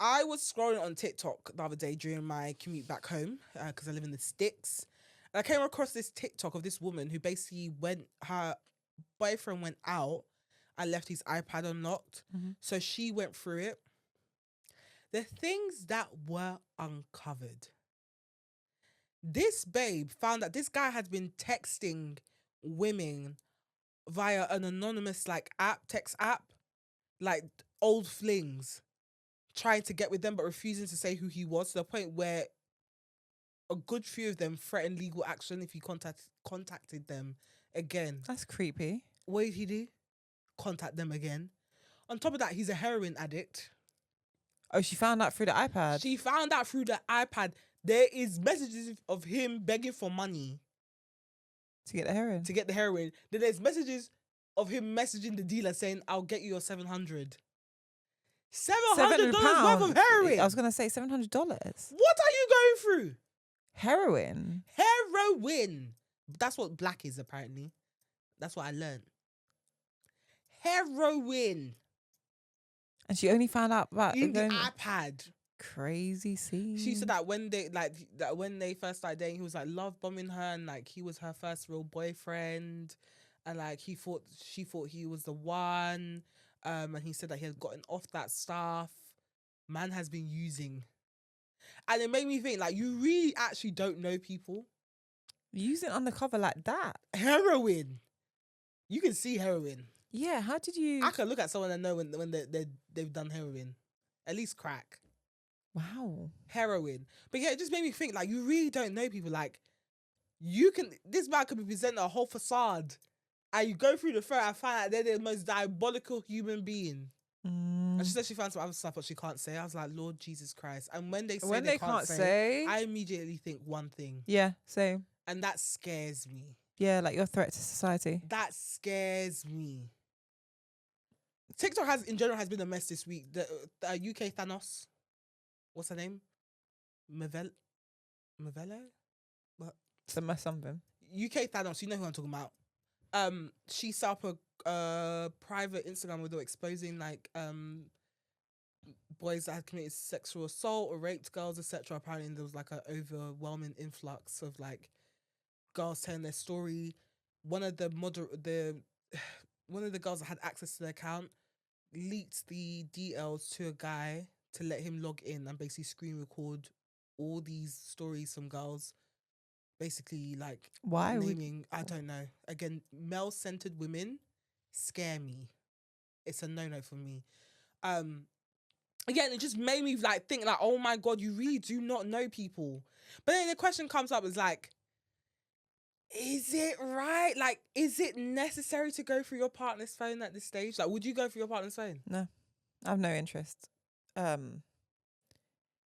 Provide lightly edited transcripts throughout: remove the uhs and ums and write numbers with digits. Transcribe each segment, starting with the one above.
I was scrolling on TikTok the other day during my commute back home because I live in the sticks. And I came across this TikTok of this woman who basically her boyfriend went out and left his iPad unlocked. So she went through it. The things that were uncovered. This babe found that this guy had been texting women via an anonymous text app, like old flings, trying to get with them but refusing to say who he was, to the point where a good few of them threatened legal action if he contacted them again. That's creepy. What did he do? Contact them again. On top of that, he's a heroin addict. Oh, she found out through the iPad. She found out through the iPad. There is messages of him begging for money to get the heroin. Then there's messages of him messaging the dealer saying, "I'll get you your $700." $700 worth of heroin. I was gonna say $700. What are you going through? Heroin. That's what black is, apparently. That's what I learned. Heroin. And she only found out about in the iPad. Crazy scene. She said that when they first started dating, he was like love bombing her, and like he was her first real boyfriend, and like she thought he was the one. And he said that he had gotten off that stuff. Man has been using. And it made me think, like, you really actually don't know people. Using undercover like that. Heroin. You can see heroin. Yeah, how did you... I can look at someone and know when they've done heroin. At least crack. Wow. Heroin. But yeah, it just made me think, like, you really don't know people. Like, this man could be presenting a whole facade. And you go through the threat and find out they're the most diabolical human being. And she said she found some other stuff, but she can't say. I was like, Lord Jesus Christ. And when they say they can't say, I immediately think one thing. Yeah, same. And that scares me. Yeah, like your threat to society. That scares me. TikTok in general has been a mess this week. The UK Thanos, what's her name? Mavello? What? Something. UK Thanos, you know who I'm talking about. She set up a private Instagram where they were exposing like boys that had committed sexual assault or raped girls, etc. Apparently there was like an overwhelming influx of like girls telling their story. One of the girls that had access to the account leaked the DLs to a guy to let him log in and basically screen record all these stories from girls. Basically, like, why I don't know. Again, male-centered women scare me. It's a no-no for me. Again, it just made me like think like, oh my God, you really do not know people. But then the question comes up is like, is it right? Like, is it necessary to go through your partner's phone at this stage? Like, would you go through your partner's phone? No, I have no interest. Yeah,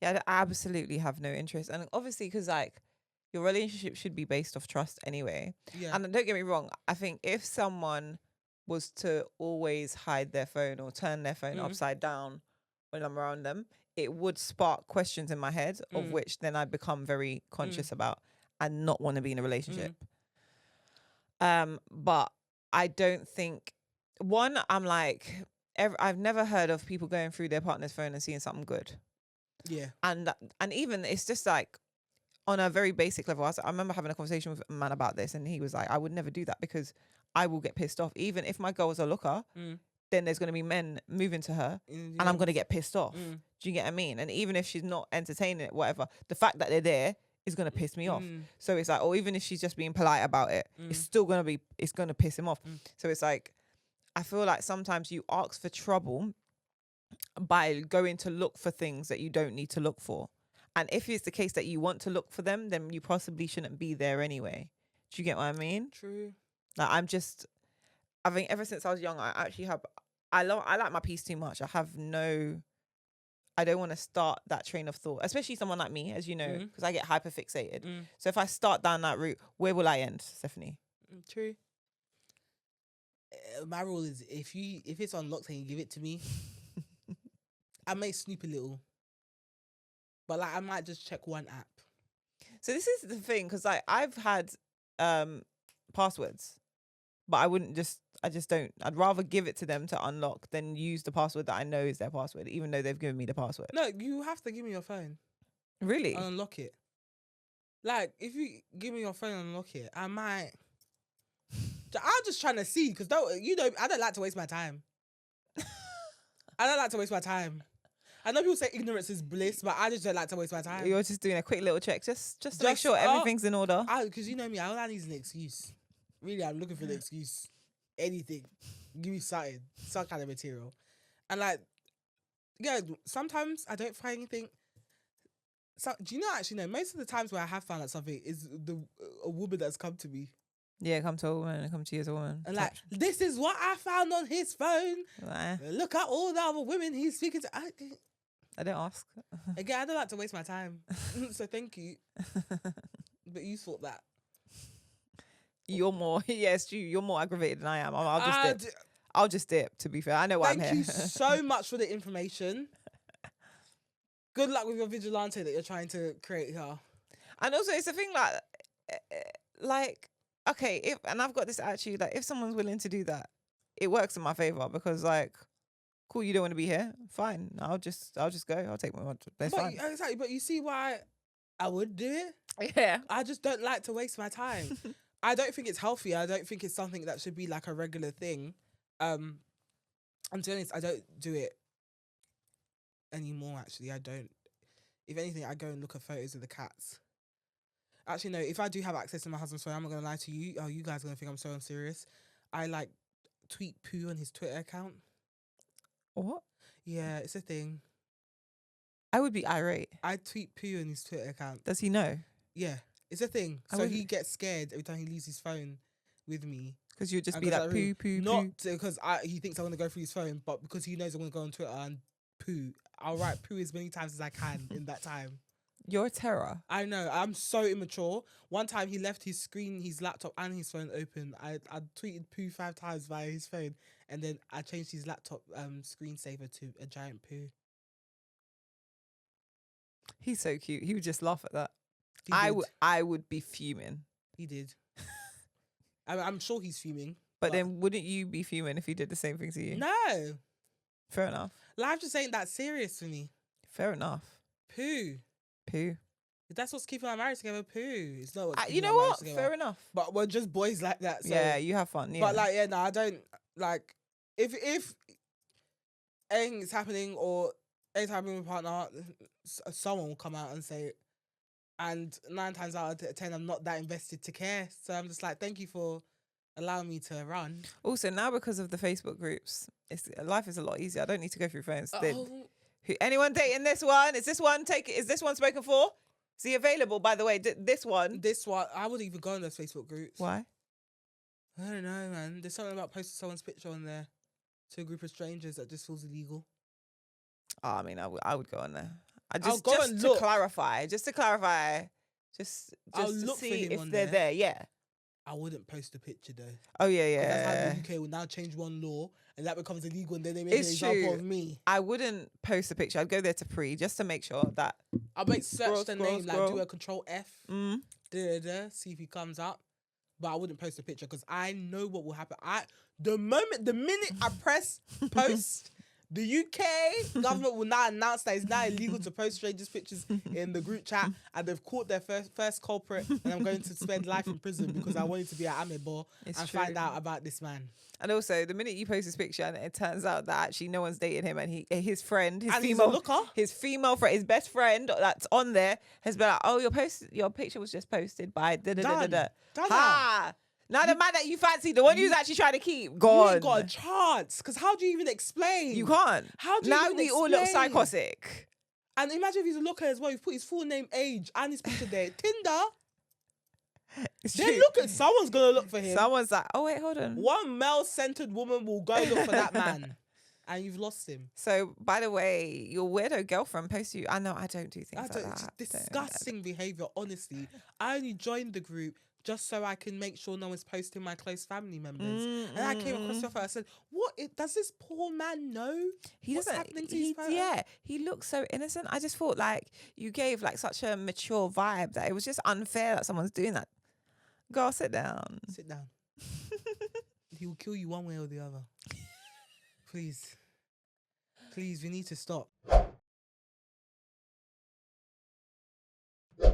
I absolutely have no interest. And obviously, because like, your relationship should be based off trust anyway. Yeah. And don't get me wrong, I think if someone was to always hide their phone or turn their phone upside down when I'm around them, it would spark questions in my head of which then I become very conscious about and not want to be in a relationship. But I don't think... One, I'm like... I've never heard of people going through their partner's phone and seeing something good. Yeah. And even, it's just like... On a very basic level, I remember having a conversation with a man about this, and he was like, I would never do that because I will get pissed off. Even if my girl was a looker, then there's going to be men moving to her and I'm going to get pissed off. Do you get what I mean? And even if she's not entertaining it, whatever, the fact that they're there is going to piss me off. So it's like, or even if she's just being polite about it, it's still going to piss him off. So it's like, I feel like sometimes you ask for trouble by going to look for things that you don't need to look for. And if it's the case that you want to look for them, then you possibly shouldn't be there anyway. Do you get what I mean? True. Like, I think ever since I was young, I like my peace too much. I don't want to start that train of thought, especially someone like me, as you know, because I get hyperfixated. So if I start down that route, where will I end, Stephanie? True. My rule is if it's unlocked and you give it to me, I may snoop a little. But like, I might just check one app. So this is the thing, because like I've had passwords, but I wouldn't just don't. I'd rather give it to them to unlock than use the password that I know is their password, even though they've given me the password. No, you have to give me your phone Really? and unlock it. Like, if you give me your phone and unlock it, I might. I'm just trying to see, because I don't like to waste my time. I don't like to waste my time. I know people say ignorance is bliss, but I just don't like to waste my time. You're just doing a quick little check, just to make sure everything's in order. Because you know me, all I need is an excuse. Really, I'm looking for an excuse. Anything. Give me something. Some kind of material. And like, yeah, sometimes I don't find anything. So, do you know, actually, no, most of the times where I have found out something is a woman that's come to me. Yeah, come to a woman, come to you as a woman. And like, this is what I found on his phone. Nah. Look at all the other women he's speaking to. I don't ask. Again, I don't like to waste my time. So thank you. But you thought that. You're more, yes, you're more aggravated than I am. I'll just dip, to be fair. I know why I'm here. Thank you so much for the information. Good luck with your vigilante that you're trying to create here. And also, it's a thing like, okay, and I've got this attitude, like, if someone's willing to do that, it works in my favor, because like, cool, you don't want to be here, fine, I'll just go, I'll take my watch. That's fine. Exactly, but you see why I would do it? Yeah. I just don't like to waste my time. I don't think it's healthy. I don't think it's something that should be like a regular thing. And to be honest, I don't do it anymore, actually. I don't. If anything, I go and look at photos of the cats. Actually, no, if I do have access to my husband's phone, I'm not going to lie to you. Oh, you guys are going to think I'm so unserious. I like tweet poo on his Twitter account. What? Yeah, it's a thing. I would be irate. I tweet poo on his Twitter account. Does he know? Yeah, it's a thing. So he gets scared every time he leaves his phone with me. Because you'd just be like, poo, poo, not poo. because he thinks I want to go through his phone, but because he knows I want to go on Twitter and poo. I'll write poo as many times as I can in that time. You're a terror. I know. I'm so immature. One time he left his screen, his laptop and his phone open. I tweeted poo 5 times via his phone, and then I changed his laptop screensaver to a giant poo. He's so cute. He would just laugh at that. I would be fuming. He did. I'm sure he's fuming. But then wouldn't you be fuming if he did the same thing to you? No. Fair enough. Life just ain't that serious for me. Fair enough. Poo. If that's what's keeping our marriage together, poo. It's not what's you know what? Fair enough. But we're just boys like that. So. Yeah, you have fun. Yeah. But like, yeah, no, I don't like if anything is happening or anytime with my partner, someone will come out and say it. And 9 times out of 10, I'm not that invested to care. So I'm just like, thank you for allowing me to run. Also, now because of the Facebook groups, life is a lot easier. I don't need to go through phones. Anyone dating this one? Is this one spoken for? Is he available, by the way? This one, I wouldn't even go on those Facebook groups. Why? I don't know, man. There's something about posting someone's picture on there to a group of strangers that just feels illegal. Oh, I mean, I would go on there. Just to clarify, just I'll look see for him if they're there. Yeah. I wouldn't post a picture though. Oh yeah. That's how the UK will now change one law and that becomes illegal, and then they make an example of me. I wouldn't post a picture. I'd go there to pre just to make sure that I'll make search the name, like do a control F, see if he comes up. But I wouldn't post a picture because I know what will happen. The minute I press post, the UK government will now announce that it's now illegal to post strangers' pictures in the group chat, and they've caught their first culprit, and I'm going to spend life in prison because I wanted to be at Amebo and find out about this man. And also, the minute you post this picture and it turns out that actually no one's dated him, and his friend, his female friend, his best friend that's on there has been like, oh, your picture was just posted by da-da-da-da-da. Ha! Now the man that you fancy, the one who's actually trying to keep, gone. You ain't got a chance. Because how do you even explain? You can't. How do you even explain? Now we all look psychotic. And imagine if he's a looker as well. He's put his full name, age, and his picture there. Tinder. Someone's going to look for him. Someone's like, oh, wait, hold on. One male-centered woman will go look for that man. And you've lost him. So, by the way, your weirdo girlfriend posts you. I know, I don't do things like that. It's disgusting behaviour, honestly. I only joined the group just so I can make sure no one's posting my close family members. And I came across your photo. I said, does this poor man know what's happening to his photo? Yeah, he looks so innocent. I just thought like you gave like such a mature vibe that it was just unfair that someone's doing that. Girl, sit down. Sit down. he will kill you one way or the other. Please, we need to stop.